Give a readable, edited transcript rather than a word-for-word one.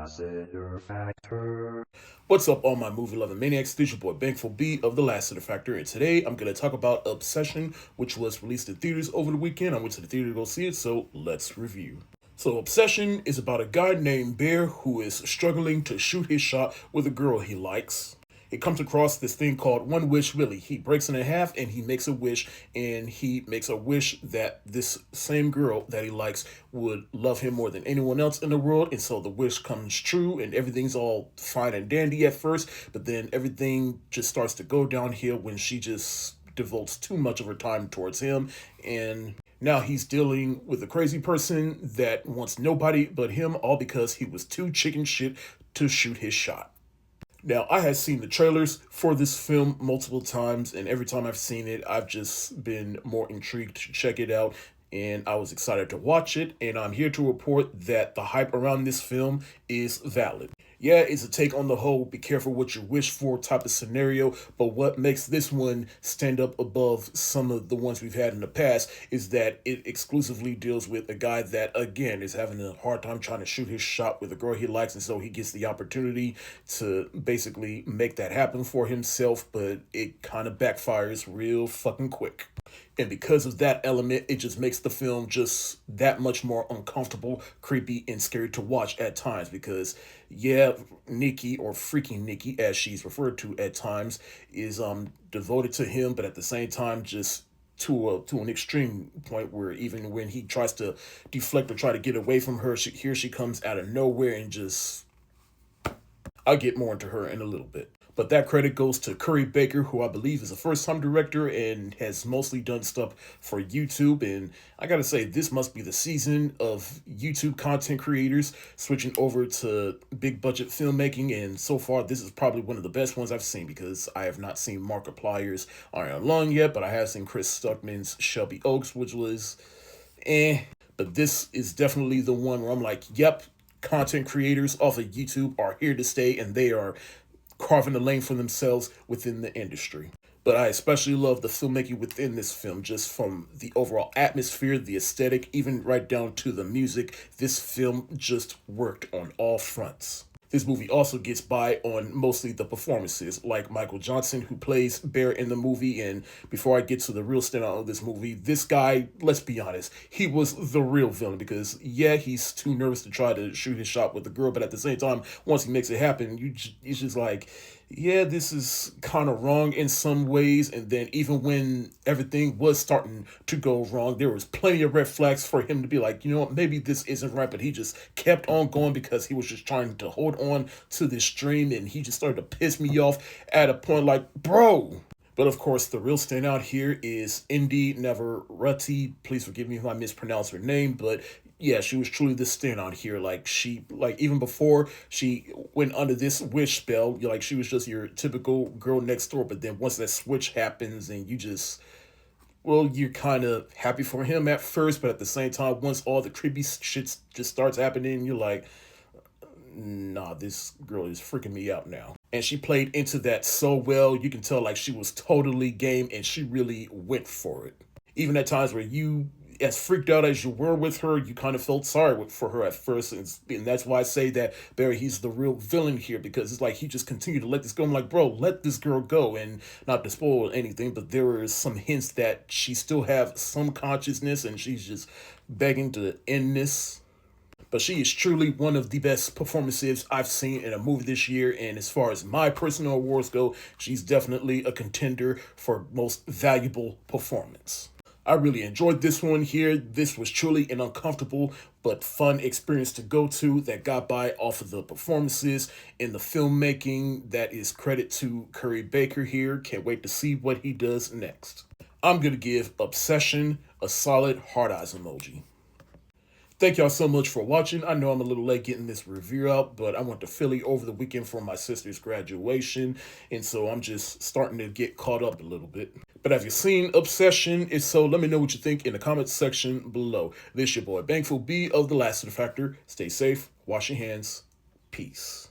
Lassiter Factor. What's up, all my movie-loving maniacs? This is your boy Bankful B of the Lassiter Factor, and today I'm going to talk about Obsession, which was released in theaters over the weekend. I went to the theater to go see it, so let's review. So Obsession is about a guy named Bear who is struggling to shoot his shot with a girl he likes. It comes across this thing called One Wish Willie. He breaks it in half and he makes a wish, and he makes a wish that this same girl that he likes would love him more than anyone else in the world. And so the wish comes true and everything's all fine and dandy at first, but then everything just starts to go downhill when she just devotes too much of her time towards him. And now he's dealing with a crazy person that wants nobody but him, all because he was too chicken shit to shoot his shot. Now, I have seen the trailers for this film multiple times, and every time I've seen it, I've just been more intrigued to check it out, and I was excited to watch it, and I'm here to report that the hype around this film is valid. Yeah, it's a take on the whole be careful what you wish for type of scenario, but what makes this one stand up above some of the ones we've had in the past is that it exclusively deals with a guy that, again, is having a hard time trying to shoot his shot with a girl he likes, and so he gets the opportunity to basically make that happen for himself, but it kind of backfires real fucking quick. And because of that element, it just makes the film just that much more uncomfortable, creepy, and scary to watch at times. Because, yeah, Nikki, or freaking Nikki, as she's referred to at times, is devoted to him, but at the same time, just to an extreme point where even when he tries to deflect or try to get away from her, here she comes out of nowhere and just... I'll get more into her in a little bit. But that credit goes to Curry Baker, who I believe is a first-time director and has mostly done stuff for YouTube. And I gotta say, this must be the season of YouTube content creators switching over to big-budget filmmaking. And so far, this is probably one of the best ones I've seen, because I have not seen Markiplier's Iron Lung yet, but I have seen Chris Stuckman's Shelby Oaks, which was But this is definitely the one where I'm like, yep, content creators off of YouTube are here to stay, and they are carving a lane for themselves within the industry. But I especially love the filmmaking within this film, just from the overall atmosphere, the aesthetic, even right down to the music. This film just worked on all fronts. This movie also gets by on mostly the performances, like Michael Johnson, who plays Bear in the movie. And before I get to the real standout of this movie, this guy, let's be honest, he was the real villain, because, yeah, he's too nervous to try to shoot his shot with the girl, but at the same time, once he makes it happen, it's just like, yeah, this is kind of wrong in some ways. And then even when everything was starting to go wrong, there was plenty of red flags for him to be like, you know what, maybe this isn't right. But he just kept on going because he was just trying to hold on to this dream. And he just started to piss me off at a point like, bro. But of course, the real standout here is Indy Neverati. Please forgive me if I mispronounce her name, but yeah, she was truly the standout here. Even before she went under this wish spell, she was just your typical girl next door. But then once that switch happens, and you're kind of happy for him at first, but at the same time, once all the creepy shit just starts happening, you're like, nah, this girl is freaking me out now. And she played into that so well. You can tell she was totally game, and she really went for it. Even at times where you, as freaked out as you were with her, you kind of felt sorry for her at first. And that's why I say that Barry, he's the real villain here, because it's like he just continued to let this go. I'm like, bro, let this girl go. And not to spoil anything, but there are some hints that she still have some consciousness, and she's just begging to end this. But she is truly one of the best performances I've seen in a movie this year. And as far as my personal awards go, she's definitely a contender for most valuable performance. I really enjoyed this one here. This was truly an uncomfortable but fun experience to go to that got by off of the performances and the filmmaking. That is credit to Curry Baker here. Can't wait to see what he does next. I'm going to give Obsession a solid heart eyes emoji. Thank y'all so much for watching. I know I'm a little late getting this review out, but I went to Philly over the weekend for my sister's graduation, and so I'm just starting to get caught up a little bit. But have you seen Obsession? If so, let me know what you think in the comments section below. This your boy Bankful B of the Lassiter Factor. Stay safe, wash your hands, peace.